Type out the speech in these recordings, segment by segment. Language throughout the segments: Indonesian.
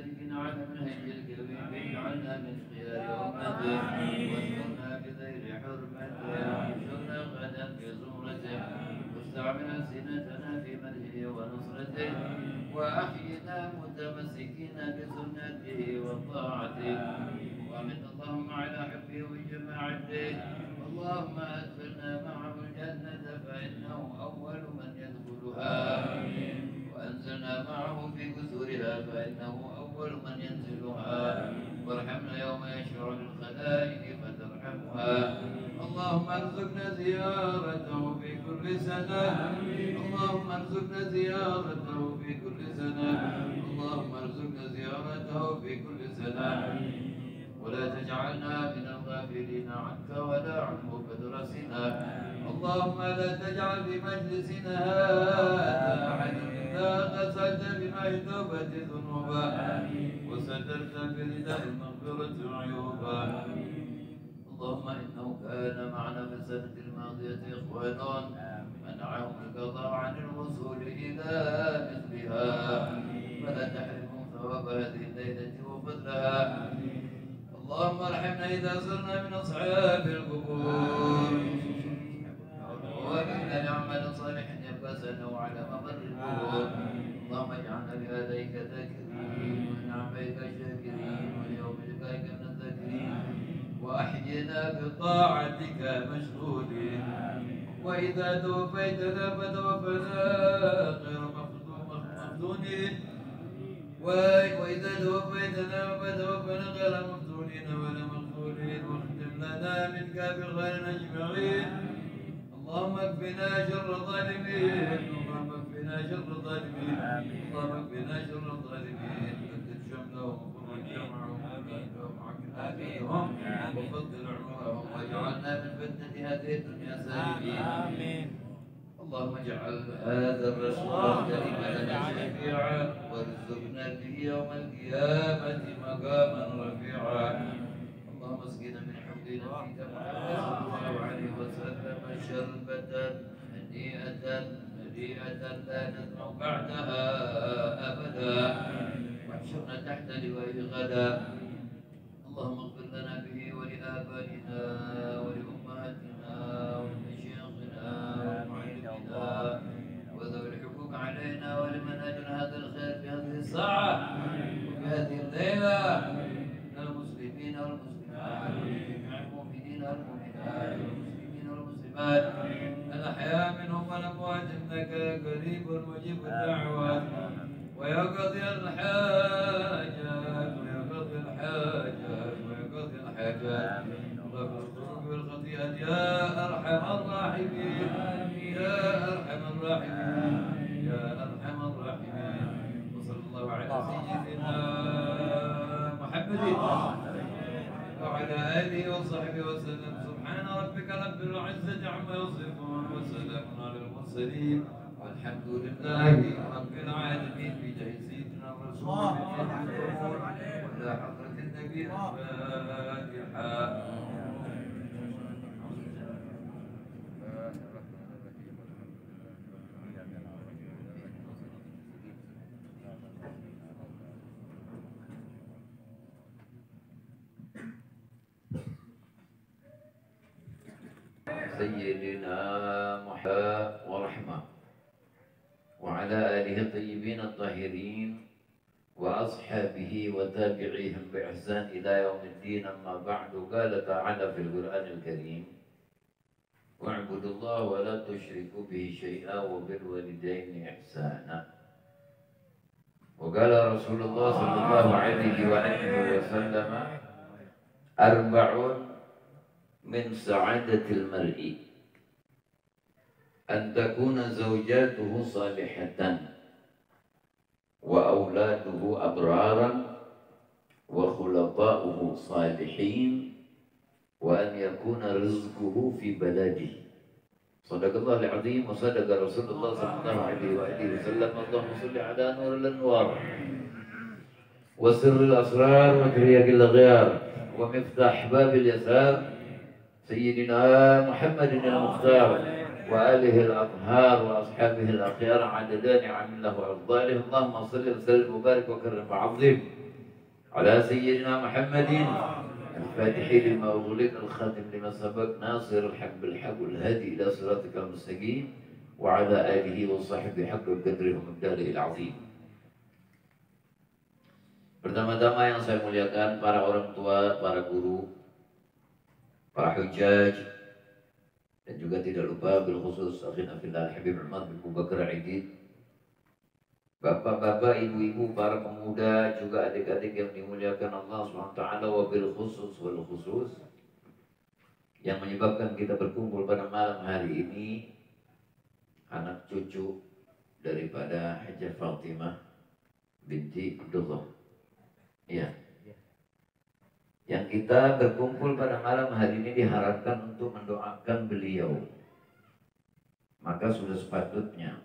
سالكين على منهج الكريم اجعلنا من خيار أمته واذكرنا بغير حرمته واحشرنا غدا في زمرته واستعمل ألسنتنا في مدحه ونصرته وأحينا متمسكين بسنته وطاعته ومن اللهم على حبه وجماعته اللهم أدخلنا معه الجنة فإنه أول من يدخلها وأنزلنا معه في كسورها فإنه أول من ينزلها وارحمنا يوم يشفع للخلائق فترحمها اللهم ارزقنا زيارته في كل سنة اللهم ارزقنا زيارته في كل سنة اللهم ارزقنا زيارته في كل سنة ولا تجعلنا من الغافلين عنك ولا عن مبدرسنا اللهم لا تجعل في مجلسنا هذا أحدا إلا غسلت بماء توبة ذنوبا وسترت برداء المغفرة عيوبا اللهم إنه كان معنا في السنة الماضية إخوان منعهم القضاء عن الوصول إلى مثلها فلا تحرمهم ثواب هذه الليلة وفضلها اللهم ارحمنا إذا صرنا من أصحاب القبور وإنا نعمل صالحا يبقى على ممر القبور اللهم اجعلنا بهديك ذاكرين ونعميك شاكرين واليوم لقائك من الذاكرين وأحينا بطاعتك مشغولين وإذا توفيتنا فتوفنا غير مفتونين وإذا توفيتنا فتوفنا غير مفتونين ولا مقتولين واختم لنا منك بخير أجمعين اللهم اكفنا شر الظالمين اللهم اكفنا شر الظالمين اللهم اكفنا شر الظالمين بدل شملهم وفرج جمعهم وعكناتهم وفضل عمرهم واجعلنا من فتنة هذه الدنيا سالمين اللهم اجعل هذا الرسول الكريم لنا شفيعا وارزقنا به يوم القيامة مقاما رفيعا اللهم اسقنا من حوض نبيك محمد صلى الله عليه وسلم شربة هنيئة مريئة لا نزمع بعدها أبدا واحشرنا تحت لواء غدا اللهم اغفر لنا به ولآبائنا ولأمهاتنا ولمشايخنا ومعلمنا وذوي الحقوق علينا ولمن أجر هذا الخير في هذه الساعة وفي هذه الليلة من المسلمين والمسلمات المؤمنين والمؤمنات والمسلمين والمسلمات الأحياء منهم والأموات إنك قريب مجيب الدعوات ويا قاضي الحاجات ويا قاضي الحاجات ويا قاضي الحاجات غفر الذنوب والخطيئات يا أرحم الراحمين يا أرحم الراحمين يا أرحم الراحمين وصلى الله على سيدنا محمد وعلى آله وصحبه وسلم سبحان ربك رب العزة عما يصفون وسلام على المرسلين والحمد لله رب العالمين بجاه سيدنا الرسول وعلى حضرة النبي الفاتحة سيدنا محمد ورحمة وعلى آله الطيبين الطاهرين وأصحابه وتابعيهم بإحسان إلى يوم الدين أما بعد قال تعالى في القرآن الكريم واعبدوا الله ولا تشركوا به شيئا وبالوالدين إحسانا وقال رسول الله صلى الله عليه وآله وسلم أربع من سعادة المرء أن تكون زوجاته صالحة وأولاده أبرارا وخلطاؤه صالحين وأن يكون رزقه في بلده. صدق الله العظيم وصدق رسول الله صلى الله عليه وآله وسلم. اللهم صل على نور الأنوار وسر الأسرار وترياق الأغيار ومفتاح باب اليسار سيدنا محمد المختار وآله الأطهار وأصحابه الأخيار عدد نعم الله وأفضاله. اللهم صل وسلم وبارك وكرم وعظم على سيدنا محمد الفاتح لما أغلق الخاتم لما سبق ناصر الحق بالحق والهادي إلى صراطك المستقيم وعلى آله وصحبه حق قدره ومقداره العظيم. Pertama-tama yang saya muliakan para orang tua, para guru, para hujjaj, dan juga tidak lupa bil khusus akhina fillah Habib Ahmad bin Abu Bakar Aidid, bapak-bapak, ibu-ibu, para pemuda, juga adik-adik yang dimuliakan Allah SWT, wabil khusus wal khusus yang menyebabkan kita berkumpul pada malam hari ini, anak cucu daripada Hajjah Fatimah binti Abdullah. Ya. Yang kita berkumpul pada malam hari ini diharapkan untuk mendoakan beliau. Maka sudah sepatutnya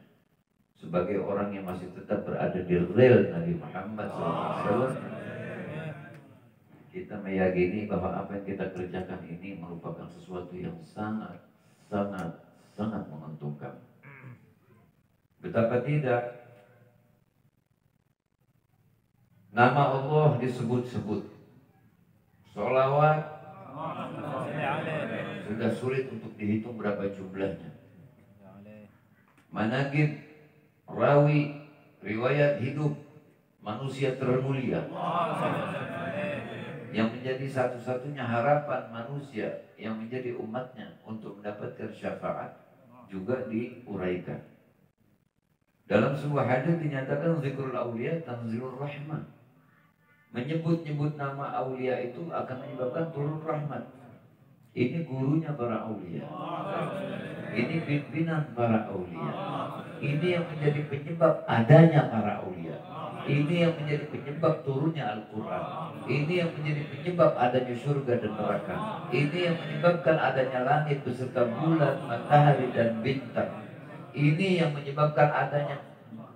sebagai orang yang masih tetap berada di rel Nabi Muhammad SAW, kita meyakini bahwa apa yang kita kerjakan ini merupakan sesuatu yang sangat menguntungkan. Betapa tidak nama Allah disebut-sebut, sholawat sudah sulit untuk dihitung berapa jumlahnya. Manaqib, rawi, riwayat hidup manusia termulia yang menjadi satu-satunya harapan manusia yang menjadi umatnya untuk mendapatkan syafaat juga diuraikan. Dalam sebuah hadis dinyatakan zikrul auliya tanzilur rahmah. Menyebut-nyebut nama aulia itu akan menyebabkan turun rahmat. Ini gurunya para aulia. Ini pimpinan para aulia. Ini yang menjadi penyebab adanya para aulia. Ini yang menjadi penyebab turunnya Al-Quran. Ini yang menjadi penyebab adanya surga dan neraka. Ini yang menyebabkan adanya langit beserta bulan, matahari dan bintang. Ini yang menyebabkan adanya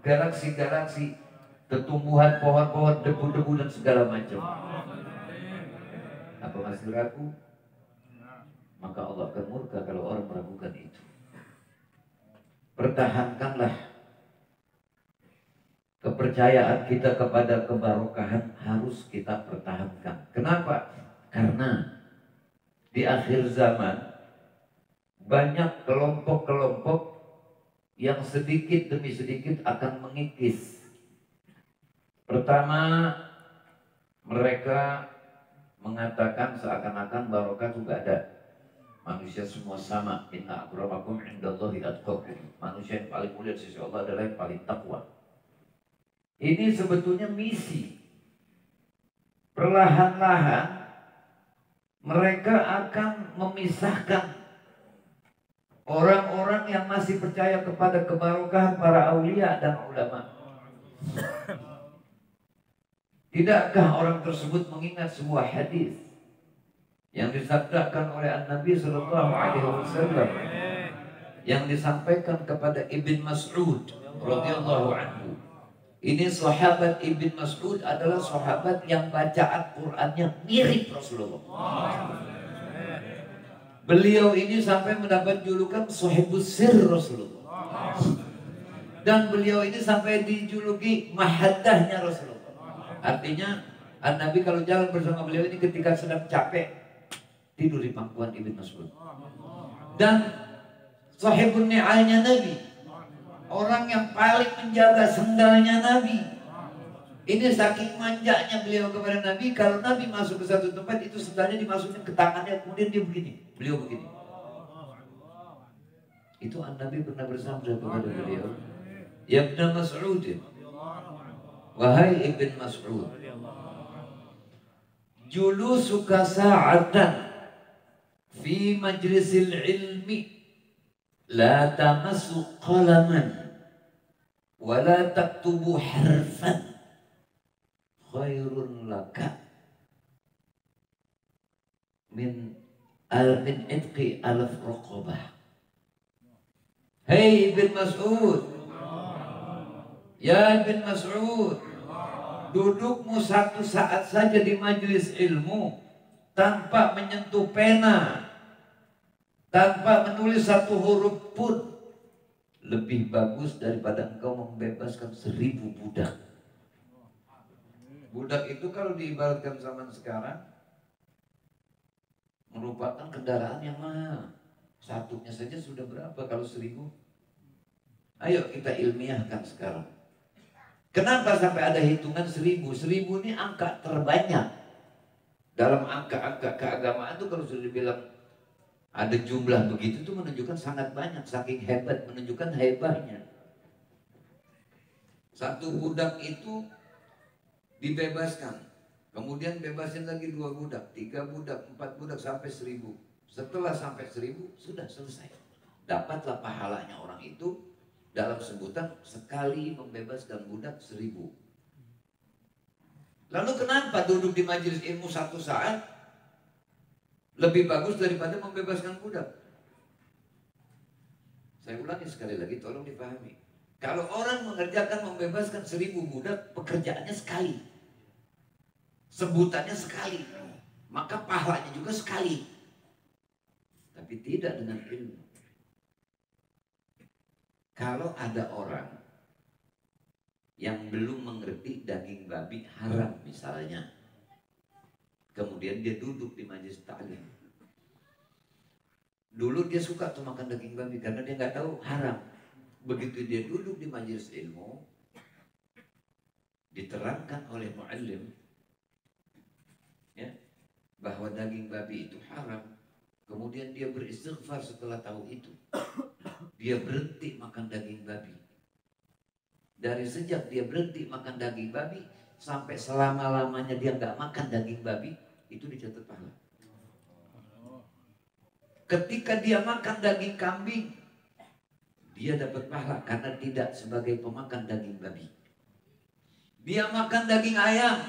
galaksi-galaksi, tumbuhan, pohon-pohon, debu-debu dan segala macam. Apa masih ragu? Maka Allah akan murka kalau orang meragukan itu. Pertahankanlah kepercayaan kita kepada kebarokahan, harus kita pertahankan. Kenapa? Karena di akhir zaman banyak kelompok-kelompok yang sedikit demi sedikit akan mengikis. Pertama, mereka mengatakan seakan-akan barokah itu gak ada. Manusia semua sama. Inna akramakum indallahi atqakum. Manusia yang paling mulia di sisi Allah adalah yang paling takwa. Ini sebetulnya misi. Perlahan-lahan mereka akan memisahkan orang-orang yang masih percaya kepada kebarokahan para aulia dan ulama. Tidakkah orang tersebut mengingat sebuah hadis yang disabdakan oleh An-Nabi Sallallahu Alaihi Wasallam yang disampaikan kepada Ibn Mas'ud radhiyallahu anhu. Ini sahabat Ibn Mas'ud adalah sahabat yang bacaan Qur'annya mirip Rasulullah. Beliau ini sampai mendapat julukan Sahibus Sir Rasulullah. Dan beliau ini sampai dijuluki Mahaddahnya Rasulullah. Artinya Nabi kalau jalan bersama beliau ini ketika sedang capek tidur di pangkuan Ibn Mas'ud. Dan sahibun ni'alnya Nabi, orang yang paling menjaga sendalnya Nabi. Ini saking manjanya beliau kepada Nabi, kalau Nabi masuk ke satu tempat itu sendalnya dimasukin ke tangannya, kemudian dia begini, beliau begini. Itu Nabi pernah bersabda kepada beliau, ya Ibn Mas'ud, wahai Ibn Mas'ud, julusuka sa'atan fi majlisil ilmi la tamassu qalaman wa la taktubu harfan khairun laka min itqi alaf raqabah. Hei Ibn Mas'ud, ya Ibn Mas'ud, dudukmu satu saat saja di majelis ilmu tanpa menyentuh pena, tanpa menulis satu huruf pun, lebih bagus daripada engkau membebaskan 1000 budak. Budak itu kalau diibaratkan zaman sekarang merupakan kendaraan yang mahal. Satunya saja sudah berapa kalau 1.000? Ayo kita ilmiahkan sekarang. Kenapa sampai ada hitungan 1.000? 1.000 ini angka terbanyak. Dalam angka-angka keagamaan itu kalau sudah dibilang ada jumlah begitu itu menunjukkan sangat banyak. Saking hebat, menunjukkan hebatnya. Satu budak itu dibebaskan. Kemudian bebasin lagi 2 budak, 3 budak, 4 budak sampai 1.000. Setelah sampai 1.000 sudah selesai. Dapatlah pahalanya orang itu dalam sebutan sekali membebaskan budak 1.000. Lalu kenapa duduk di majelis ilmu 1 saat lebih bagus daripada membebaskan budak? Saya ulangi sekali lagi, tolong dipahami. Kalau orang mengerjakan membebaskan 1.000 budak, pekerjaannya sekali. Sebutannya sekali, maka pahalanya juga sekali. Tapi tidak dengan ilmu. Kalau ada orang yang belum mengerti daging babi haram misalnya, kemudian dia duduk di majelis ta'lim. Dulu dia suka tuh makan daging babi karena dia nggak tahu haram. Begitu dia duduk di majelis ilmu, diterangkan oleh muallim bahwa daging babi itu haram, kemudian dia beristighfar setelah tahu itu. Dia berhenti makan daging babi. Dari sejak dia berhenti makan daging babi sampai selama-lamanya dia nggak makan daging babi, itu dicatat pahala. Ketika dia makan daging kambing, dia dapat pahala karena tidak sebagai pemakan daging babi. Dia makan daging ayam,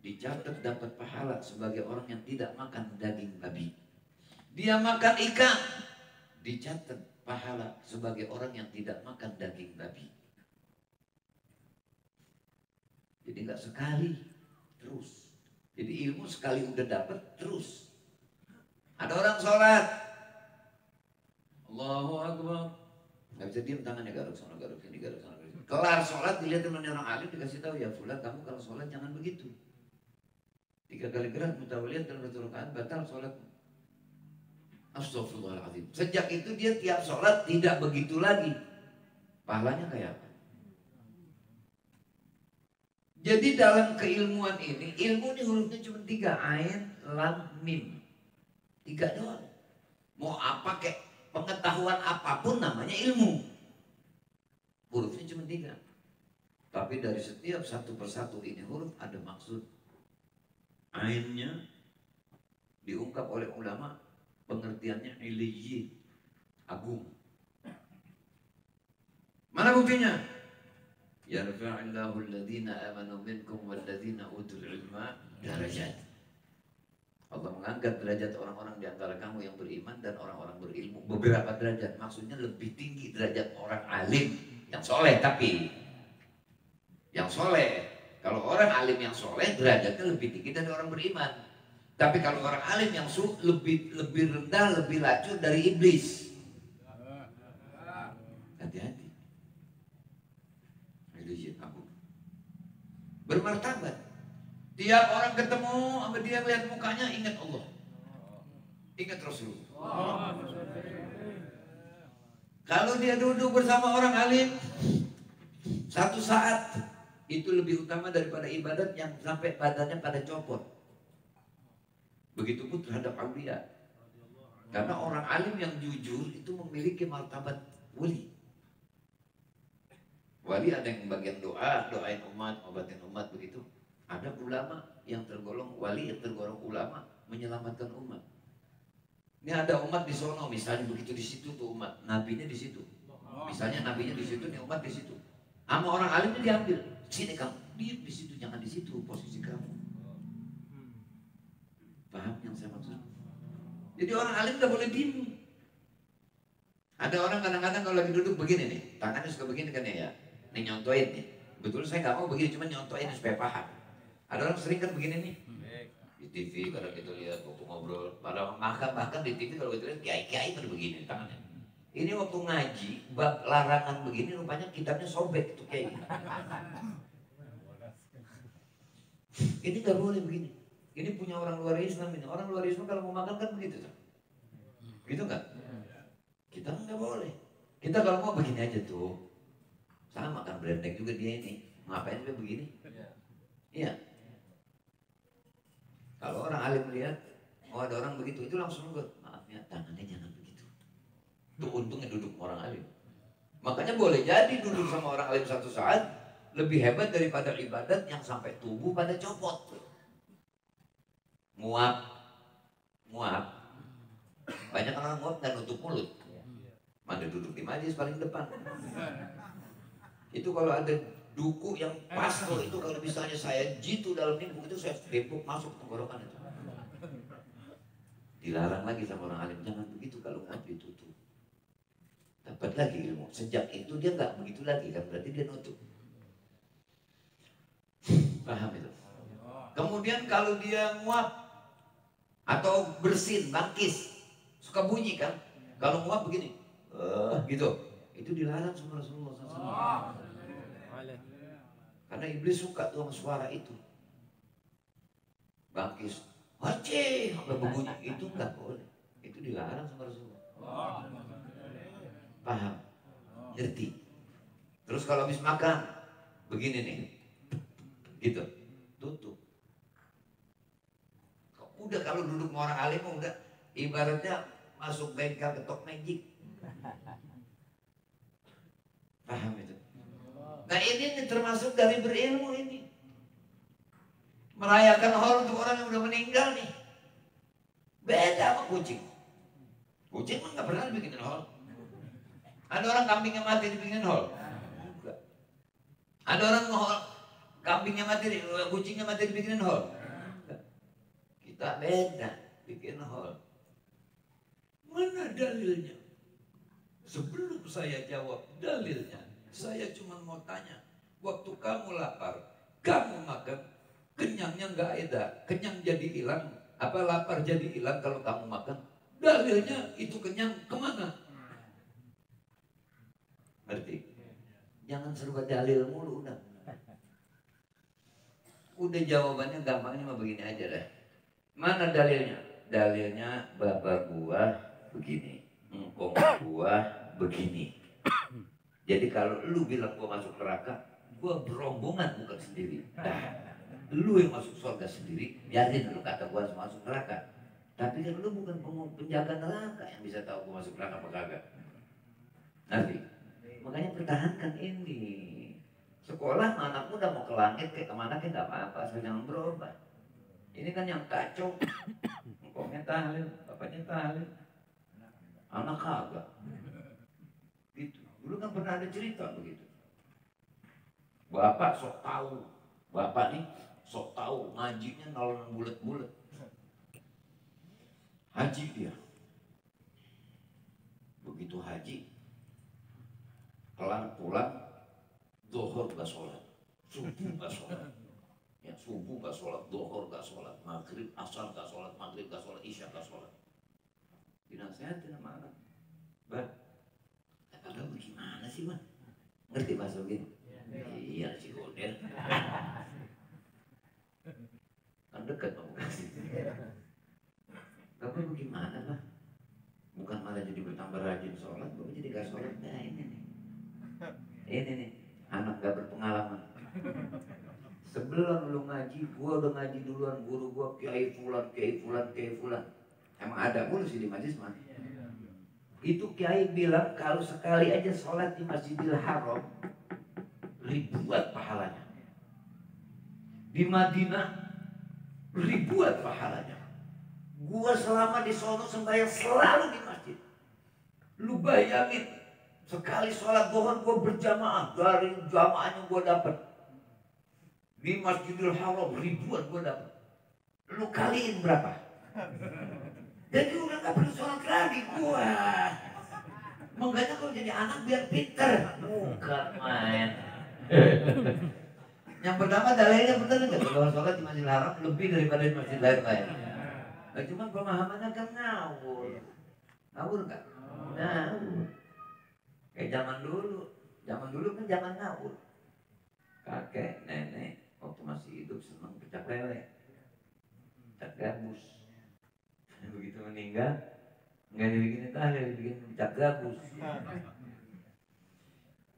dicatat dapat pahala sebagai orang yang tidak makan daging babi. Dia makan ikan, dicatat pahala sebagai orang yang tidak makan daging babi. Jadi nggak sekali, terus. Jadi ilmu sekali udah dapat terus. Ada orang sholat, Allahu Akbar, nggak bisa diam, tangannya garuk sana garuk sini garuk sana. Kelar sholat dilihat teman orang alim, dikasih tahu, ya fulan kamu kalau sholat jangan begitu. 3 kali gerak mutawaliyat dalam 1 rakaat batal sholat. Astagfirullahaladzim. Sejak itu dia tiap sholat tidak begitu lagi. Pahalanya kayak apa? Jadi dalam keilmuan ini, ilmu ini hurufnya cuma 3, ain, lam, mim. 3 doang. Mau apa kek pengetahuan apapun namanya ilmu. Hurufnya cuma 3. Tapi dari setiap satu persatu ini huruf ada maksud. Ainnya diungkap oleh ulama pengertiannya iliyyin, agung. Mana buktinya? Yarfa'illahu alladhina amanu minkum walladhina utul ilma darajat. Allah mengangkat derajat orang-orang di antara kamu yang beriman dan orang-orang berilmu beberapa derajat. Maksudnya lebih tinggi derajat orang alim yang soleh. Tapi yang soleh, kalau orang alim yang soleh derajatnya lebih tinggi dari orang beriman. Tapi kalau orang alim yang lebih rendah, lebih lacur dari iblis. Hati-hati. Religion aku bermartabat. Tiap orang ketemu sama dia lihat mukanya ingat Allah, ingat Rasulullah. Kalau dia duduk bersama orang alim 1 saat, itu lebih utama daripada ibadat yang sampai badannya pada copot. Begitupun terhadap aulia. Karena orang alim yang jujur itu memiliki martabat wali. Wali ada yang bagian doa, doain umat, obatin umat begitu. Ada ulama yang tergolong wali, yang tergolong ulama menyelamatkan umat. Ini ada umat di sono, misalnya begitu di situ tuh umat, nabinya di situ. Misalnya nabinya di situ, nih umat di situ. Sama orang alimnya diambil. Sini kamu, diam di situ, jangan di situ posisi kamu. Paham yang saya maksud? Jadi orang alim nggak boleh diem. Ada orang kadang-kadang kalau lagi duduk begini nih, tangannya suka begini kan ya, nih nyontoin nih. Betul saya nggak mau begini, cuma nyontoin supaya paham. Ada orang sering kan begini nih. Di TV kalau kita lihat waktu ngobrol, bahkan di TV kalau kita lihat kiai-kiai pada begini tangannya. Ini waktu ngaji, bab larangan begini rupanya kitabnya sobek itu kiai. ini nggak boleh begini. Ini punya orang luar Islam ini. Orang luar Islam kalau mau makan kan begitu tuh. Gitu nggak? Kita nggak boleh. Kita kalau mau begini aja tuh. Sama kan branding juga dia ini. Ngapain juga begini? Iya. Kalau orang alim lihat, oh ada orang begitu, itu langsung gue, maaf ya, tangannya jangan begitu. Itu untungnya duduk sama orang alim. Makanya boleh jadi duduk sama orang alim satu saat lebih hebat daripada ibadat yang sampai tubuh pada copot. Nguap, nguap. Banyak orang nguap dan nutup mulut. Mana duduk di majlis paling depan. Itu kalau ada duku yang pas tuh, itu kalau misalnya saya jitu dalam minggu itu saya depok masuk tenggorokan itu. Dilarang lagi sama orang alim, jangan begitu kalau nguap ditutup. Dapat lagi ilmu. Sejak itu dia nggak begitu lagi kan, berarti dia nutup. Paham itu? Kemudian kalau dia nguap atau bersin, bangkis, suka bunyi kan? Kalau nguap begini, gitu. Itu dilarang sama Rasulullah SAW. Karena iblis suka tuh sama suara itu. Bangkis, wajib, sampai berbunyi, itu nggak boleh. Itu dilarang sama Rasulullah. Paham? Ngerti? Terus kalau habis makan, begini nih, gitu, tutup. Udah kalau duduk sama orang alim udah ibaratnya masuk bengkel ketok magic. Paham itu? Nah ini termasuk dari berilmu ini. Merayakan haul untuk orang yang udah meninggal nih. Beda sama kucing. Kucing mah nggak pernah dibikinin haul. Ada orang kambingnya mati dibikinin haul? Enggak. Ada orang kambingnya mati, kucingnya mati dibikinin haul? Kita beda, bikin haul. Mana dalilnya? Sebelum saya jawab dalilnya, saya cuma mau tanya, waktu kamu lapar, kamu makan, kenyangnya nggak ada, kenyang jadi hilang, apa lapar jadi hilang kalau kamu makan? Dalilnya itu kenyang kemana? Ngerti? Jangan serba dalil mulu udah. Udah jawabannya gampangnya mah begini aja deh. Mana dalilnya? Dalilnya bapak gua begini, engkong gua begini. Jadi kalau lu bilang gua masuk neraka, gua berombongan bukan sendiri. Nah, lu yang masuk surga sendiri, biarin lu kata gua masuk neraka. Tapi kan lu bukan penjaga neraka yang bisa tahu gua masuk neraka apa kagak. Nanti, makanya pertahankan ini. Sekolah anakmu udah mau ke langit kayak kemana kayak nggak apa-apa, asal jangan berubah. Ini kan yang kacau. Engkongnya tahlil, bapaknya tahlil, anak kagak. Gitu. Dulu kan pernah ada cerita begitu. Bapak sok tahu, bapak nih sok tahu, ngajinya nolong bulet-bulet. Haji dia. Begitu haji, pulang, zuhur gak sholat, subuh gak sholat. Ya, subuh gak sholat, zuhur gak sholat, maghrib, asar gak sholat, maghrib gak sholat, isya gak sholat. Dinasihatin sama anak. Bang, kata gimana sih bang? Ngerti bahasa begini? Iya si Goder. Kan dekat mau kasih. Tapi bagaimana bang? Bukan malah jadi bertambah rajin sholat, tapi jadi gak sholat. Nah ini nih. Ini nih, anak gak berpengalaman. Sebelum lu ngaji, gua udah ngaji duluan, guru gua kiai fulan. Emang ada mulu sih di majlis mah. Itu kiai bilang kalau sekali aja sholat di Masjidil Haram, ribuan pahalanya. Di Madinah, ribuan pahalanya. Gua selama di sono sembahyang selalu di masjid. Lu bayangin, sekali sholat duhur gua berjamaah, dari jamaahnya gua dapat. Di Masjidil Haram ribuan gua dapat. Lu kaliin berapa? Jadi udah gak perlu sholat lagi gua. Makanya kalau jadi anak biar pinter. Bukan main. Yang pertama dalilnya betul nggak? Kalau sholat di Masjidil Haram lebih daripada di masjid lain. Nah, cuma pemahamannya kan ngawur. Ngawur nggak? Ngawur. Kayak zaman dulu kan zaman ngawur. Kakek, nenek waktu masih hidup senang pecah lele, cap gabus. Begitu meninggal, nggak dibikin tahlil, dibikin cap gabus.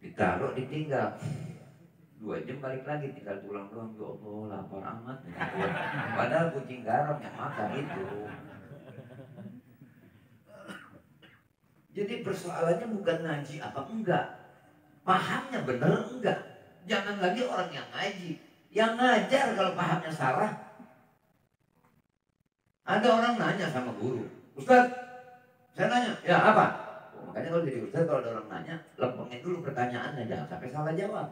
Ditaruh, ditinggal. 2 jam balik lagi, tinggal tulang doang. Ya Allah, lapar amat. Padahal kucing garam yang makan itu. Jadi persoalannya bukan ngaji apa enggak, pahamnya bener enggak. Jangan lagi orang yang ngaji, yang ngajar kalau pahamnya salah. Ada orang nanya sama guru, Ustaz, saya nanya, ya apa? Makanya kalau jadi Ustaz, kalau ada orang nanya, lempengin dulu pertanyaannya, jangan sampai salah jawab.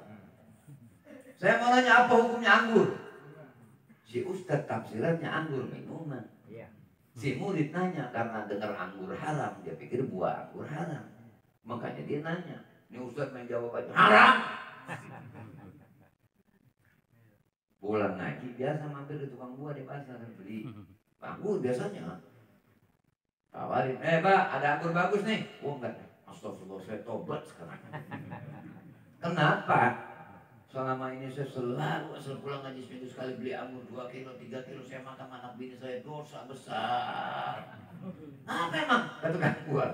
Saya mau nanya apa hukumnya anggur? Si Ustaz tafsirannya anggur minuman. Si murid nanya karena dengar anggur haram, dia pikir buah anggur haram. Makanya dia nanya. Ini Ustaz main jawab aja, haram. Pulang ngaji biasa mampir ke tukang buah di pasar beli anggur biasanya. Tawarin, Pak, ada anggur bagus nih. Oh enggak, astagfirullah, saya tobat sekarang. Kenapa? Selama ini saya selalu asal pulang ngaji seminggu sekali beli anggur 2 kilo, 3 kilo, saya makan anak bini saya, dosa besar. Apa emang? Kata kan gua.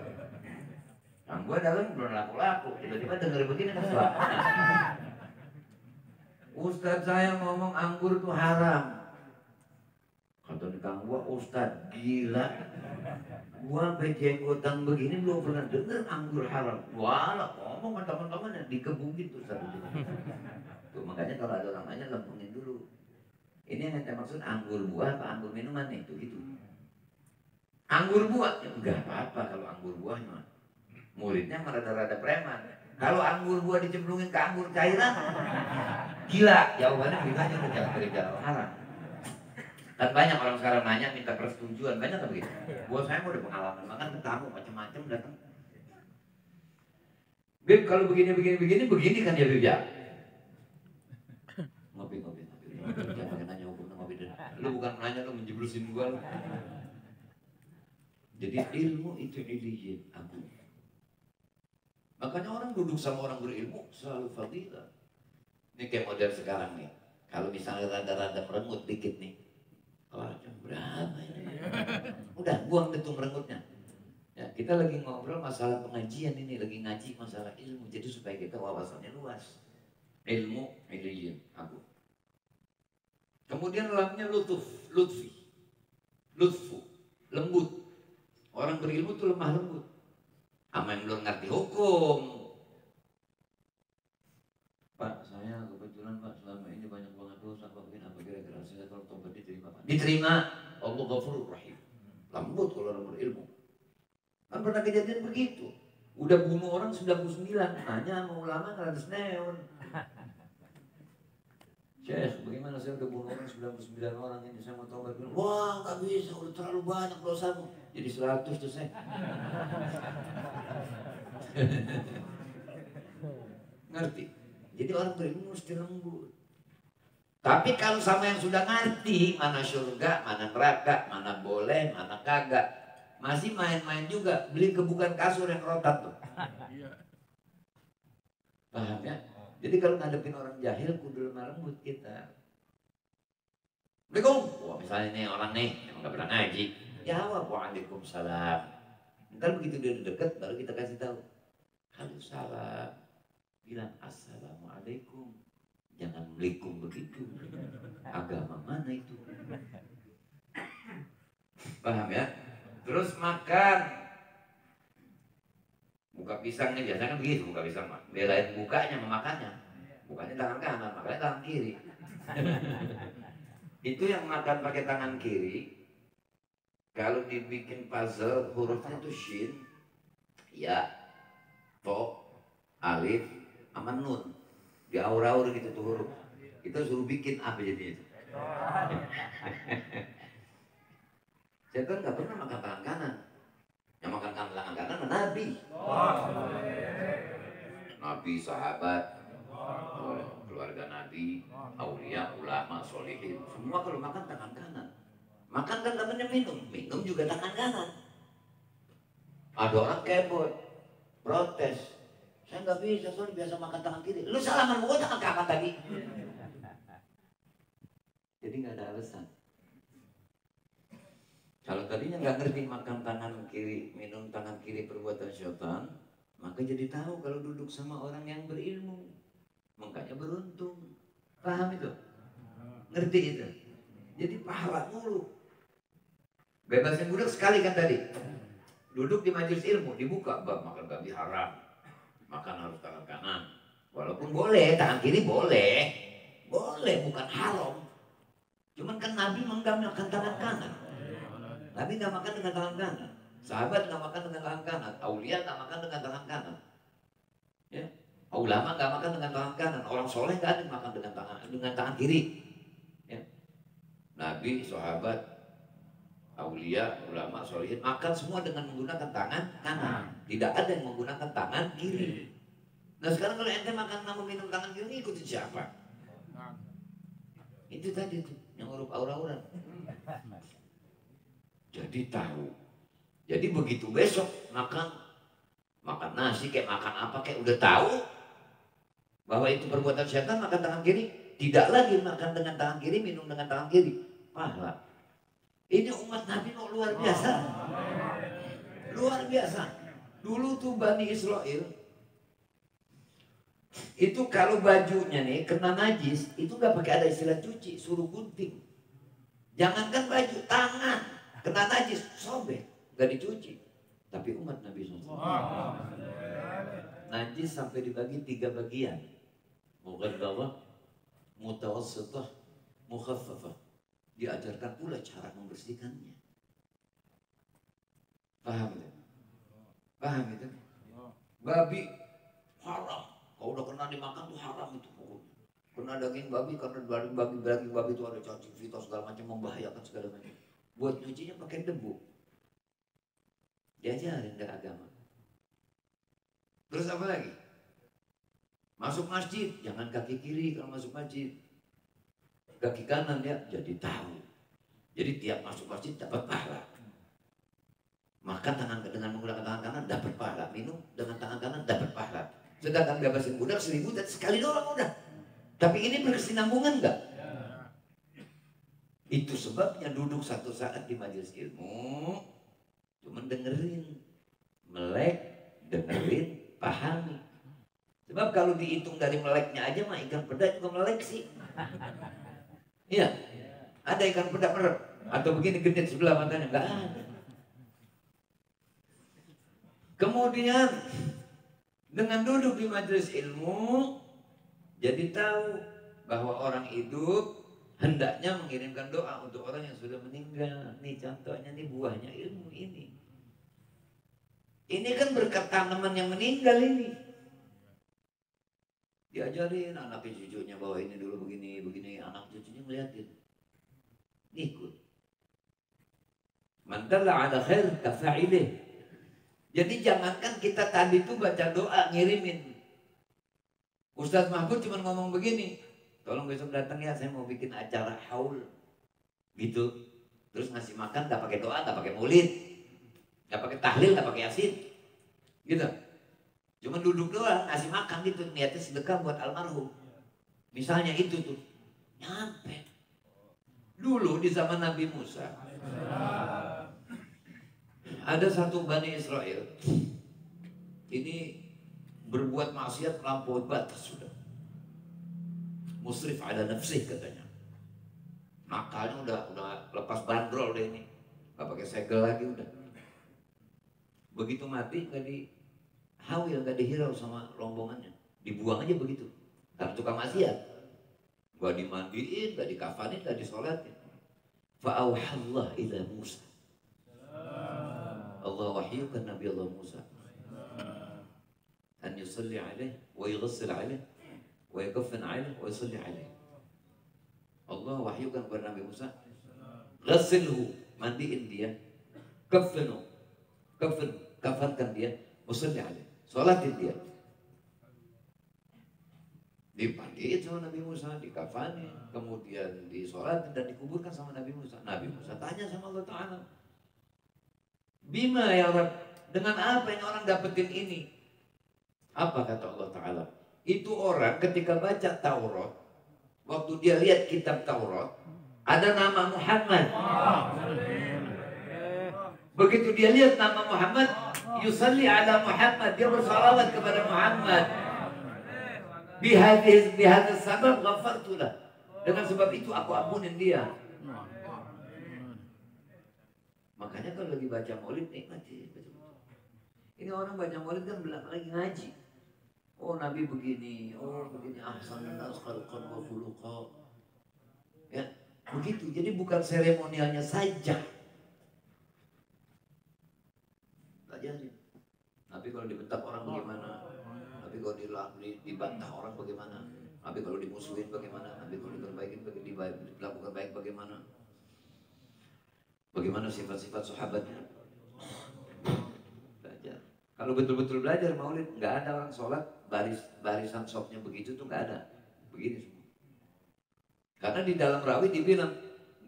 Kang gua dalam belum laku-laku, tiba-tiba denger begini kesel. Ustadz saya ngomong anggur tuh haram. Kata Kang gua, Ustadz gila. Gua sampai jenggotan begini belum pernah denger anggur haram. Walah, ngomong sama teman-teman dikebukin tuh satu. Tuh, makanya kalau ada orang nanya lempengin dulu. Ini yang kita maksud anggur buah apa anggur minuman nih, tuh gitu. Anggur buah ya enggak apa-apa kalau anggur buahnya. Muridnya rada-rada preman. Kalau anggur buah dicemplungin ke anggur cairan, gila. Jawabannya bilangnya udah jalan haram. Dan banyak orang sekarang nanya minta persetujuan, banyak kan begitu. Buat saya udah pengalaman, makan tamu macam-macam datang. Beb kalau begini kan ya Beb ya. Ngopi. Jangan pakai nanya hukum ngopi deh. Lu bukan nanya, lu menjeblusin gua lu. Jadi ilmu itu iliyyin aku. Makanya orang duduk sama orang berilmu selalu fadilah. Ini kayak model sekarang nih. Kalau misalnya rada-rada merengut dikit nih. Oh, jam berapa ini? Udah buang itu merengutnya. Ya, kita lagi ngobrol masalah pengajian ini, lagi ngaji masalah ilmu. Jadi supaya kita wawasannya luas. Ilmu iliyyin aku. Kemudian lamnya lutfi, lutfu, lembut. Orang berilmu tuh lemah lembut. Sama yang belum ngerti hukum. Pak, saya kebetulan Pak selama ini banyak banget dosa. Pak mungkin apa kira-kira saya kalau tobat diterima Pak? Diterima. Allah Ghafurur Rahim. Lembut kalau orang berilmu. Kan pernah kejadian begitu. Udah bunuh orang 99. Nanya sama ulama ngeratus neon. Syekh, bagaimana saya udah bunuh orang 99 orang ini, saya mau tobat. Wah, nggak bisa, udah terlalu banyak dosamu. Jadi 100 tuh saya. Ngerti? Jadi orang berilmu mesti lembut. Tapi kalau sama yang sudah ngerti, mana surga, mana neraka, mana boleh, mana kagak, masih main-main juga, beli kebukan kasur yang rotan tuh. Paham ya? Jadi kalau ngadepin orang jahil, kudu lemah lembut kita. Assalamualaikum. Wah misalnya nih orang nih, emang gak pernah ngaji. Jawab, waalaikumsalam. Ntar begitu dia deket, baru kita kasih tahu. Halo salam. Bilang assalamualaikum. Jangan melikum begitu. Agama mana itu? Paham ya? Terus makan. Buka pisang nih biasanya kan begitu, buka pisang mah. Belain bukanya memakannya. Bukanya tangan kanan, makanya tangan kiri. Itu yang makan pakai tangan kiri. Kalau dibikin puzzle hurufnya itu shin, ya, to, alif, sama nun. Diaur-aur gitu tuh huruf. Kita suruh bikin apa jadinya itu. Setan nggak pernah makan tangan kanan. Yang makan tangan kanan Nabi. Nabi, sahabat, keluarga Nabi, aulia, ulama, solihin, semua kalau makan tangan kanan. Makan kan namanya minum juga tangan kanan. Ada orang kebot, protes. Saya nggak bisa, soalnya biasa makan tangan kiri. Lu salaman gua tangan kanan tadi. Jadi nggak ada alasan. Kalau tadinya nggak ngerti makan tangan kiri, minum tangan kiri perbuatan syaitan, maka jadi tahu kalau duduk sama orang yang berilmu. Makanya beruntung. Paham itu? Ngerti itu? Jadi pahala mulu. Bebasin budak sekali kan tadi. Duduk di majelis ilmu, dibuka bab makan babi haram. Makan harus tangan kanan. Walaupun boleh, tangan kiri boleh. Boleh, bukan haram. Cuman kan Nabi nggak makan tangan kanan. Nabi nggak makan dengan tangan kanan. Sahabat nggak makan dengan tangan kanan. Aulia nggak makan dengan tangan kanan. Ya. Ulama nggak makan dengan tangan kanan. Orang soleh nggak ada yang makan dengan tangan kiri. Ya. Nabi, sahabat, aulia, ulama, solihin makan semua dengan menggunakan tangan kanan. Tidak ada yang menggunakan tangan kiri. Nah sekarang kalau ente makan sama minum tangan kiri, ikutin siapa? Itu tadi tuh yang huruf aura-aura. Jadi tahu. Jadi begitu besok makan nasi kayak makan apa kayak udah tahu bahwa itu perbuatan syaitan, makan tangan kiri. Tidak lagi makan dengan tangan kiri, minum dengan tangan kiri. Pahala. Ini umat Nabi kok luar biasa. Luar biasa. Dulu tuh Bani Israel itu kalau bajunya nih kena najis, itu nggak pakai ada istilah cuci, suruh gunting. Jangankan baju, tangan kena najis, sobek, nggak dicuci. Tapi umat Nabi SAW najis sampai dibagi 3 bagian. Mughalladah, mutawassithah, mukhaffafah. Diajarkan pula cara membersihkannya. Paham itu? Paham itu? Babi haram. Kalau udah kena dimakan tuh haram itu. Kena daging babi, karena daging babi itu ada cacing, fitos segala macam, membahayakan segala macam. Buat nyucinya pakai debu. Diajarin dari agama. Terus apa lagi? Masuk masjid, jangan kaki kiri kalau masuk masjid. Kaki kanan ya, jadi tahu. Jadi tiap masuk masjid dapat pahala. Makan dengan menggunakan tangan kanan dapat pahala. Minum dengan tangan kanan dapat pahala. Sedangkan bebasin budak 1000 dan sekali doang udah. Tapi ini berkesinambungan enggak? Itu sebabnya duduk satu saat di majelis ilmu, cuman dengerin, melek, dengerin, pahami. Sebab kalau dihitung dari meleknya aja mah ikan peda juga melek sih. Iya, ada ikan peda merek atau begini genit sebelah matanya, enggak ada. Kemudian dengan duduk di majelis ilmu, jadi tahu bahwa orang hidup hendaknya mengirimkan doa untuk orang yang sudah meninggal. Nih contohnya, nih buahnya ilmu ini. Ini kan berkat tanaman yang meninggal ini. Diajarin anak cucunya bahwa ini dulu begini, begini. Anak cucunya ngeliatin. Ikut. Man dalla ala khair kafa'ilih. Jadi jangankan kita tadi tuh baca doa ngirimin. Ustadz Mahfud cuma ngomong begini, tolong besok datang ya, saya mau bikin acara haul gitu. Terus ngasih makan gak pakai doa, gak pakai maulid, gak pakai tahlil, gak pakai yasin gitu. Cuma duduk doang, ngasih makan gitu, niatnya sedekah buat almarhum. Misalnya itu tuh nyampe. Dulu di zaman Nabi Musa ada satu Bani Israel ini berbuat maksiat melampaui batas sudah. Musrif ala nafsih katanya. Nakalnya udah lepas bandrol deh ini. Gak pakai segel lagi udah. Begitu mati gak dihawil, gak dihirau sama rombongannya. Dibuang aja begitu. Karena tukang maksiat. Gak dimandiin, gak dikafanin, gak disolatin. Fa'auhallah ila Musa. Allah wahyukan Nabi Allah Musa. أن يصلي عليه ويغسل عليه ويكفن عليه ويصلي عليه. Allah wahyukan kepada Nabi Musa, ghasilhu, mandiin dia, kafankan dia, musalli alaih, sholatin dia. Dimandiin sama Nabi Musa, dikafani, kemudian disolatin dan dikuburkan sama Nabi Musa. Nabi Musa tanya sama Allah Ta'ala, bima ya Rabb, dengan apa yang orang dapetin ini? Apa kata Allah Ta'ala? Itu orang ketika baca Taurat, waktu dia lihat kitab Taurat, Ada nama Muhammad. Begitu dia lihat nama Muhammad, yusalli ala Muhammad, dia bersalawat kepada Muhammad. Bihadis sabab ghafartu lah. Dengan sebab itu aku ampunin dia. Makanya kalau lagi baca maulid nikmati. Ini orang baca maulid kan lagi ngaji. Oh Nabi begini, oh begini, ahsanan nas khalqan wa khuluqa. Ya, begitu. Jadi bukan seremonialnya saja. Pelajari. Nabi kalau dibentak orang bagaimana? Nabi kalau dibantah orang bagaimana? Nabi kalau dimusuhin bagaimana? Nabi kalau diperbaikin dilakukan baik bagaimana? Bagaimana sifat-sifat sahabatnya? Belajar. Kalau betul-betul belajar maulid, nggak ada orang sholat barisan sopnya begitu tuh nggak ada. Begini semua. Karena di dalam rawi dibilang,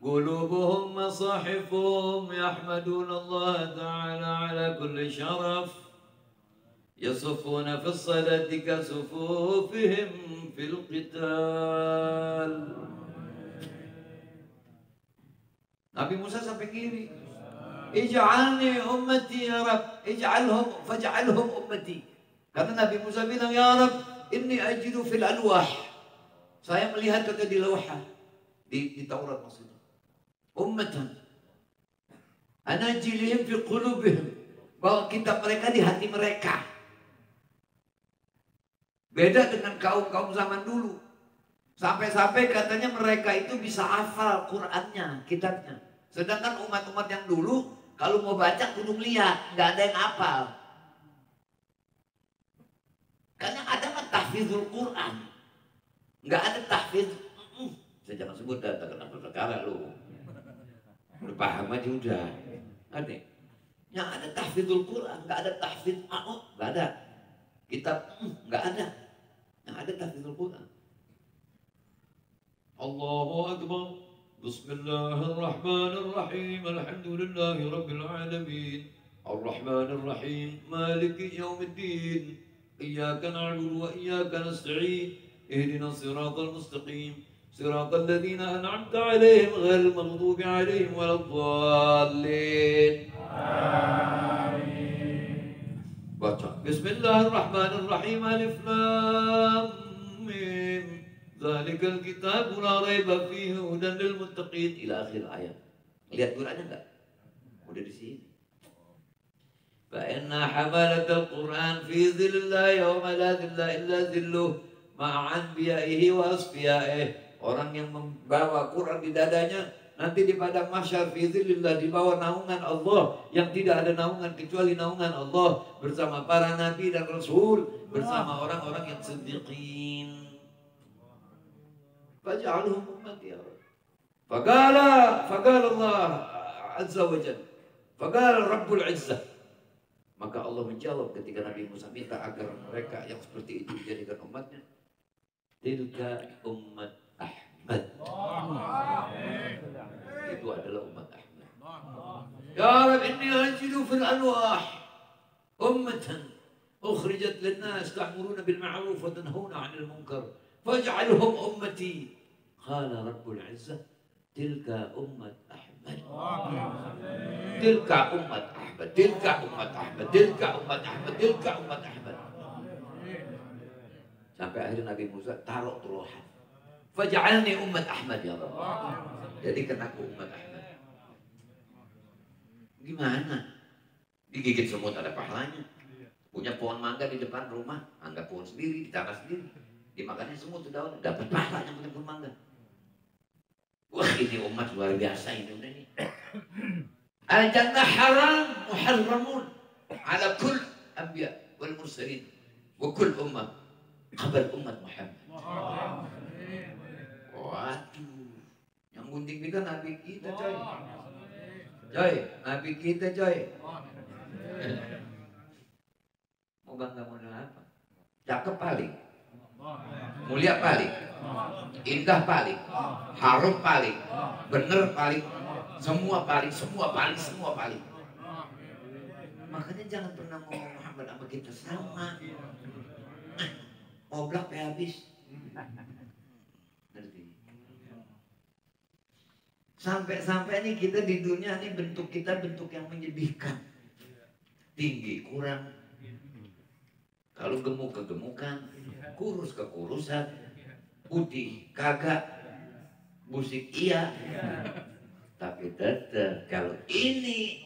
qulubuhum masahifum yahmadun Allah Ta'ala ala kulli syaraf yasufuna fis salati kasufufihim fil qital. Nabi Musa sampai kiri. Ij'alni ummati ya Rab, faj'alhum ummati. Karena Nabi Musa bilang, ya Rab, inni ajidu fil alwah. Saya melihat kata di lawha, di Taurat maksudnya. Ummatan. Anajilihim fi qulubihim. Bahwa kitab mereka di hati mereka. Beda dengan kaum-kaum zaman dulu. Sampai-sampai katanya mereka itu bisa hafal Qur'annya, kitabnya. Sedangkan umat-umat yang dulu kalau mau baca kudu lihat, nggak ada yang hafal. Karena ada mah tahfizul Quran, nggak ada tahfiz. Saya jangan sebut data kenapa perkara lu. Udah paham aja udah. Ada. Yang ada tahfizul Quran, nggak ada tahfiz nggak ada. Kitab nggak ada. Yang ada tahfizul Quran. Allahu Akbar. Bismillahirrahmanirrahim. Alhamdulillahi Rabbil Alamin. Ar-Rahmanirrahim. Maliki Yawmiddin. Iyyaka na'budu wa iyyaka nasta'in. Ihdinas siratal mustaqim. Siratal ladzina an'amta 'alaihim ghairil maghdubi 'alaihim waladdallin. Amin. Baca. Bismillahirrahmanirrahim. Alif Lam Mim. Zalikal kitabu la raiba fihi hudan lil muttaqin ila akhir ayat. Lihat Qur'annya enggak? Udah di sini. Fa inna hamalatal Qur'an fi dhillillah yawma la dhilla illa dhilluh ma'a anbiya'ihi wa asfiya'ihi. Orang yang membawa Qur'an di dadanya nanti di padang mahsyar fi dhillillah, di bawah naungan Allah yang tidak ada naungan kecuali naungan Allah, bersama para nabi dan rasul, bersama orang-orang yang siddiqin. Faj'alhum ummati ya Rabb. Faqala Allah Azza wa Jalla. Faqala Rabbul Izzah. Maka Allah menjawab ketika Nabi Musa minta agar mereka yang seperti itu dijadikan umatnya. Tilka ummat Ahmad. Itu adalah umat Ahmad. Ya Rabb, inni ajidu fil alwah ummatan ukhrijat lin-nas ta'muruna bil ma'ruf wa tanhauna 'anil munkar faj'alhum ummati. Qala Rabbul Izzah, tilka ummat Ahmad. Tilka ummat Ahmad, tilka ummat Ahmad, tilka ummat Ahmad, tilka ummat Ahmad. Sampai akhirnya Nabi Musa taruh turuhan. Faj'alni ummat Ahmad ya Rabb. Jadikan aku ummat Ahmad. Gimana? Digigit semut ada pahalanya. Punya pohon mangga di depan rumah, anggap pohon sendiri, di tanah sendiri. Dimakannya semut daun, dapat pahala yang punya pohon mangga. Wah, ini umat luar biasa ini udah nih. Al-jannah haram muharramun ala kull anbiya wal mursalin wa kull ummah qabl ummat Muhammad. Waduh, yang gunting kita Nabi kita coy. Coy, Nabi kita coy. Mau bangga model apa? Cakep paling, mulia paling, indah paling, harum paling, bener paling, semua paling, semua paling, semua paling. Makanya jangan pernah ngomong Muhammad sama kita sama. Oblak habis. Ngerti? Sampai-sampai nih kita di dunia nih bentuk kita bentuk yang menyedihkan. Tinggi kurang, kalau gemuk kegemukan, kurus kekurusan, putih kagak, busik iya. Tapi tetap kalau ini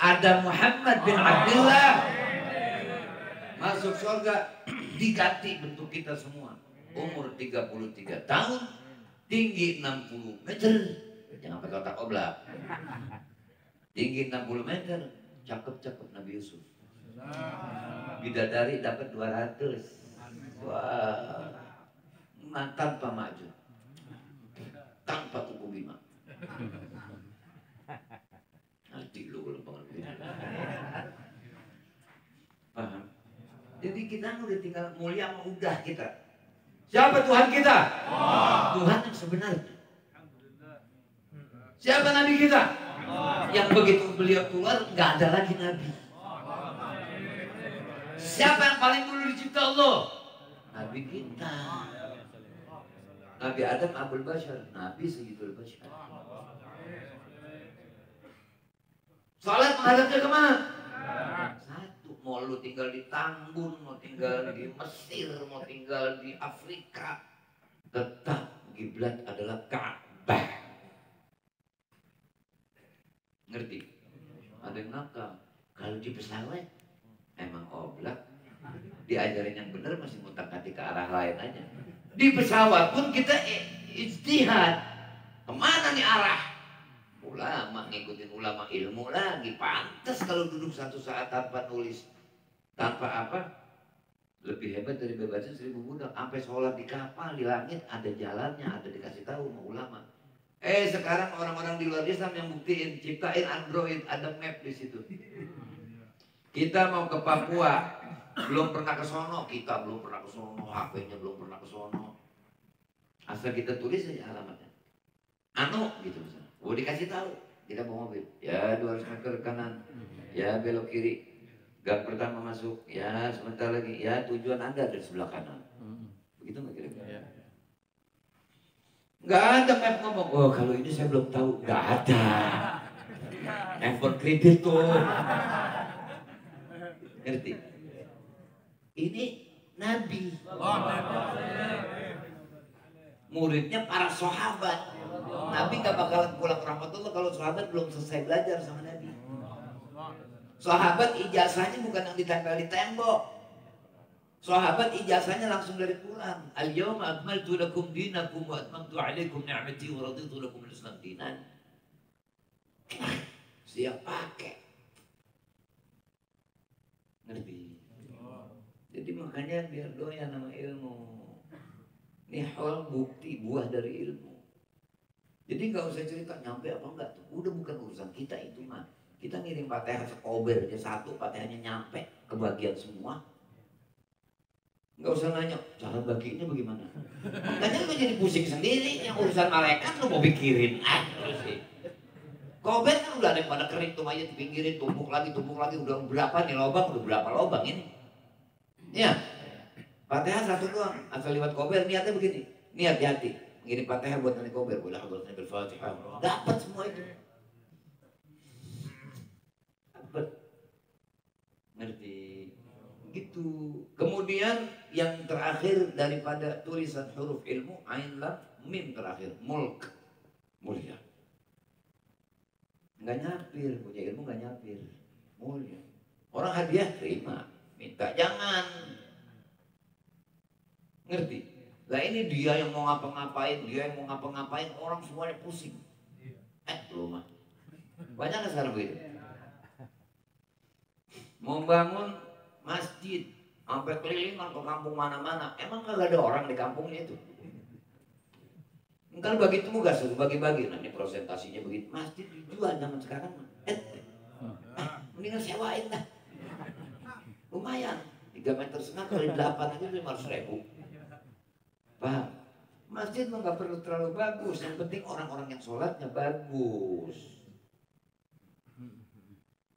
ada Muhammad bin Abdullah masuk surga, diganti bentuk kita semua. Umur 33 tahun, tinggi 60 meter, jangan pakai otak oblak. Tinggi 60 meter, cakep-cakep Nabi Yusuf. Bidadari dapat 200. Wah, tanpa maju, tanpa kuku bima. Nanti lu kalau pengen. Paham? Jadi kita udah tinggal mulia, udah kita. Siapa Tuhan kita? Tuhan yang sebenarnya. Siapa Nabi kita? Yang begitu beliau keluar nggak ada lagi Nabi. Siapa yang paling dulu dicipta Allah? Nabi kita. Nabi Adam Abul Bashar, Nabi Sayyidul Bashar. Salat menghadapnya kemana? Satu, mau lu tinggal di Tambun, mau tinggal di Mesir, mau tinggal di Afrika, tetap kiblat adalah Ka'bah. Ngerti? Ada yang nakal. Kalau di pesawat emang oblak, diajarin yang benar masih mutak-atik ke arah lain aja. Di pesawat pun kita ijtihad. Kemana nih arah? Ulama, ngikutin ulama ilmu lagi. Pantas kalau duduk satu saat tanpa nulis, tanpa apa, lebih hebat dari bebasin 1000 budak. Sampai sholat di kapal, di langit, ada jalannya, ada dikasih tahu sama ulama. Sekarang orang-orang di luar Islam yang buktiin, ciptain Android, ada map di situ. Kita mau ke Papua, belum pernah ke sono, kita belum pernah ke sono, HP-nya belum pernah ke sono. Asal kita tulis aja alamatnya. Gitu misalnya. Dikasih tahu, kita mau mobil, ya 200 meter kanan, ya belok kiri, gang pertama masuk, ya sebentar lagi, ya tujuan Anda dari sebelah kanan. Begitu nggak kira-kira? Nggak ada map ngomong, oh kalau ini saya belum tahu, nggak ada. Handphone kredit tuh. Ngerti? Ini Nabi. Muridnya para sahabat. Nabi gak bakalan pulang rahmatullah kalau sahabat belum selesai belajar sama Nabi. Sahabat ijazahnya bukan yang ditempel di tembok. Sahabat ijazahnya langsung dari Quran. Al-yawma akmaltu lakum dinakum wa atmamtu alaikum ni'mati wa raditu lakum al-Islam dinan. Siap pakai. Ngerti? Jadi makanya biar doyan sama ilmu. Ini hal bukti buah dari ilmu. Jadi nggak usah cerita nyampe apa enggak tuh. Udah bukan urusan kita itu mah. Kita ngirim Fatihah sekober aja satu, Fatihahnya nyampe kebagian semua. Nggak usah nanya cara baginya bagaimana. Makanya lu jadi pusing sendiri. Yang urusan malaikat lu mau pikirin terus sih. Kober kan udah ada yang pada kering tuh aja dipinggirin, tumpuk lagi, udah berapa nih lobang, udah berapa lobang ini. Ya, Fatihah satu doang, asal lewat kober niatnya begini, niat di hati, ngirim Fatihah buat nanti kober, boleh hadratin bil Fatihah, dapat semua itu. Dapat, ngerti, gitu. Kemudian yang terakhir daripada tulisan huruf ilmu, ain lam mim terakhir, mulk, mulia. Nggak nyapir, punya ilmu nggak nyapir, mulia. Orang hadiah terima, minta jangan. Ngerti? Lah ini dia yang mau ngapa-ngapain, orang semuanya pusing. Lu mah. Banyak nggak sekarang begitu? Mau bangun masjid, sampai kelilingan ke kampung mana-mana, emang kagak ada orang di kampungnya itu? Kalau bagi tugas, bagi-bagi, nanti presentasinya begitu. Masjid dijual zaman sekarang, mendingan sewain dah. Lumayan, 3,5 meter kali 8 aja 500.000. Paham? Masjid mah nggak perlu terlalu bagus, yang penting orang-orang yang sholatnya bagus.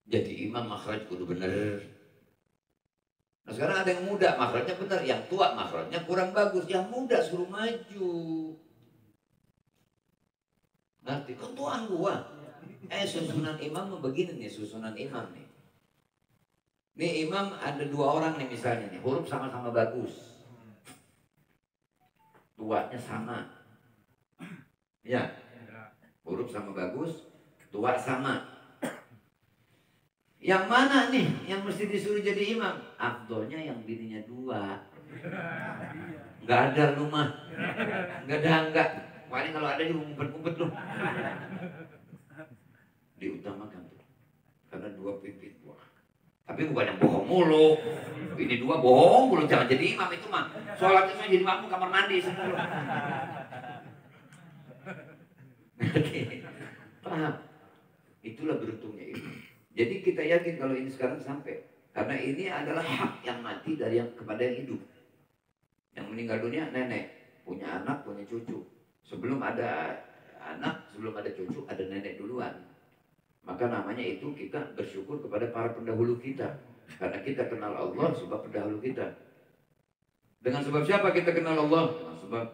Jadi imam makhraj kudu bener. Nah sekarang ada yang muda makhrajnya bener, yang tua makhrajnya kurang bagus, yang muda suruh maju. Ngerti? Kan tuan gua. Susunan imam begini nih, susunan imam nih. Nih imam ada 2 orang nih misalnya nih, huruf sama-sama bagus. Tuanya sama. Ya. Huruf sama bagus, tua sama. Yang mana nih yang mesti disuruh jadi imam? Afdolnya yang bininya 2. Nggak ada rumah. Nggak. Paling kalau ada juga ngumpet-ngumpet loh. Diutamakan tuh. Karena 2 pimpin. Wah. Tapi bukan yang bohong mulu. Ini 2 bohong mulu, jangan jadi imam itu mah. Sholatnya saya jadi makmum kamar mandi semua. Paham? Itulah beruntungnya itu. Jadi kita yakin kalau ini sekarang sampai. Karena ini adalah hak yang mati dari yang kepada yang hidup. Yang meninggal dunia nenek, punya anak, punya cucu. Sebelum ada anak, sebelum ada cucu, ada nenek duluan. Maka namanya itu kita bersyukur kepada para pendahulu kita. Karena kita kenal Allah sebab pendahulu kita. Dengan sebab siapa kita kenal Allah? Dengan sebab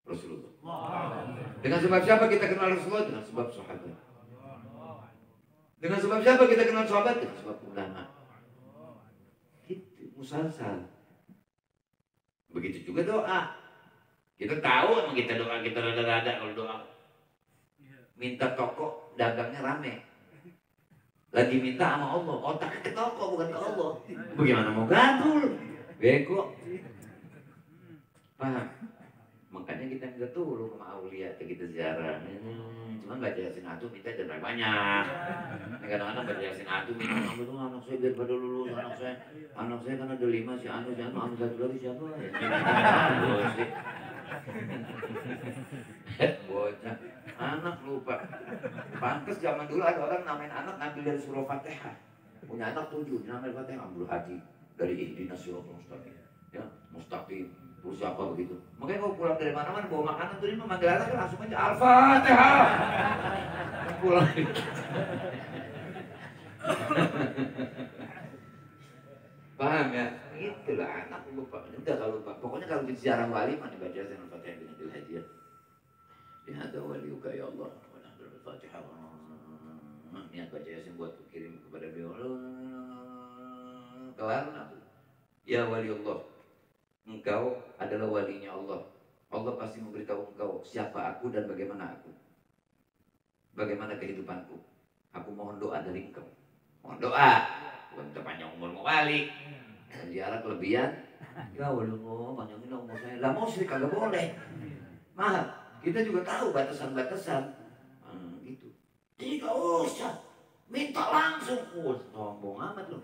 Rasulullah. Dengan sebab siapa kita kenal Rasulullah? Dengan sebab sahabat. Dengan sebab siapa kita kenal sahabat? Dengan sebab ulama. Itu musalsal. Begitu juga doa. Kita tahu emang kita doa kita rada-rada kalau doa. Minta toko dagangnya rame. Lagi minta sama Allah, otaknya ke toko bukan ke Allah. Bagaimana mau gatul? Bego. Paham? Makanya kita minta tolong sama aulia, kita ziarah. Cuma baca Yasin Atu minta jangan banyak. Kadang-kadang baca Yasin Atu minta anak saya biar pada lulus, anak saya kan ada 5 si anu, anak satu lagi siapa ya? Bocah, anak lupa. Pantes zaman dulu ada orang namain anak ngambil dari surah Fatihah. Punya anak 7, namain Fatihah Abdul Haji dari Ihdinas Siratal Mustaqim. Ya, mustaqim. Terus siapa begitu? Makanya kalau pulang dari mana-mana bawa makanan tuh ini memanggil anak langsung aja Al-Fatihah. Pulang. Paham ya? Itulah anak lupa. Udah kalau lupa. Pokoknya kalau di ziarah wali mana baca dengan Fatihah bin Abdul Haji. Ya ada waliuka ya Allah. Al-Fatihah. Niat baca Yasin buat kirim kepada beliau. Kelar. Ya wali Allah. Engkau adalah walinya Allah. Allah pasti memberitahu engkau siapa aku dan bagaimana aku. Bagaimana kehidupanku. Aku mohon doa dari engkau. Mohon doa. Bukan minta panjang umur mau wali. Dan ziarah kelebihan. Ya wali Allah panjangin umur saya. Lah mau sih kagak boleh. Mahal. Kita juga tahu batasan-batasan. Gitu. Tidak usah. Minta langsung. Sombong amat loh.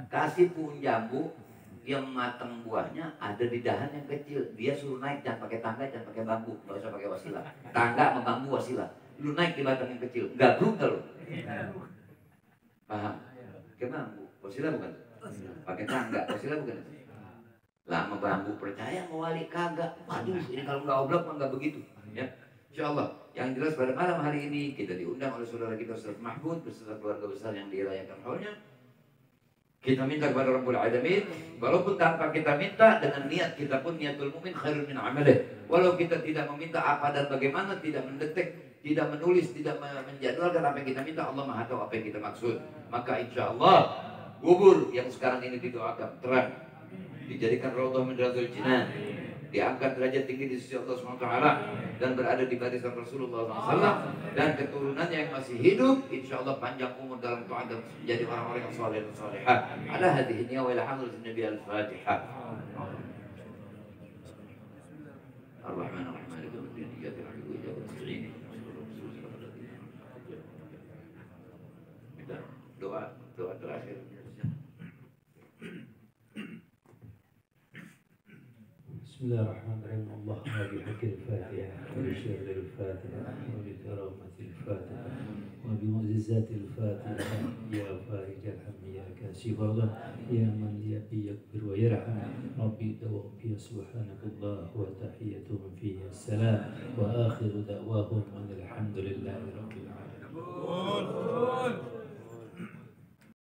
Kasih pun jambu. Yang matang buahnya ada di dahan yang kecil. Dia suruh naik, jangan pakai tangga, jangan pakai bambu, nggak usah pakai wasilah. Tangga sama bambu wasilah. Lu naik di batang yang kecil, gabruk nggak lu? Paham? Pakai bambu, wasilah bukan? Pakai tangga, wasilah bukan? Lama bambu percaya mau wali kagak. Waduh, ini kalau nggak oblak mah nggak begitu. Ya, Insya Allah. Yang jelas pada malam hari ini kita diundang oleh saudara kita Ustaz Mahfud beserta keluarga besar yang dirayakan haulnya. Kita minta kepada Rabbul Alamin, walaupun tanpa kita minta, dengan niat kita pun niatul mu'min khairun min amalih. Walau kita tidak meminta apa dan bagaimana, tidak mendetek, tidak menulis, tidak menjadwalkan apa yang kita minta, Allah Maha tahu apa yang kita maksud. Maka insya Allah kubur yang sekarang ini didoakan terang, dijadikan raudhah min riyadhil jinan, diangkat derajat tinggi di sisi Allah SWT dan berada di barisan Rasulullah SAW dan keturunannya yang masih hidup insya Allah panjang umur dalam taat dan menjadi orang-orang yang saleh dan salihah. Ala hadhihi wa ila hadratin Nabi al-Fatihah. Ar-Rahman ar-Rahman al-Rahim iyyaka na'budu wa iyyaka nasta'in. Doa terakhir. بسم الله الرحمن الرحيم اللهم بحق الفاتحة وبشر الفاتحة وبكرامة الفاتحة وبمعجزات الفاتحة يا فارج الهم يا كاشف الغم يا من يغفر ويرحم ربي دوام فيها سبحانك الله وتحيتهم فيها السلام وآخر دعواهم أن الحمد لله رب العالمين.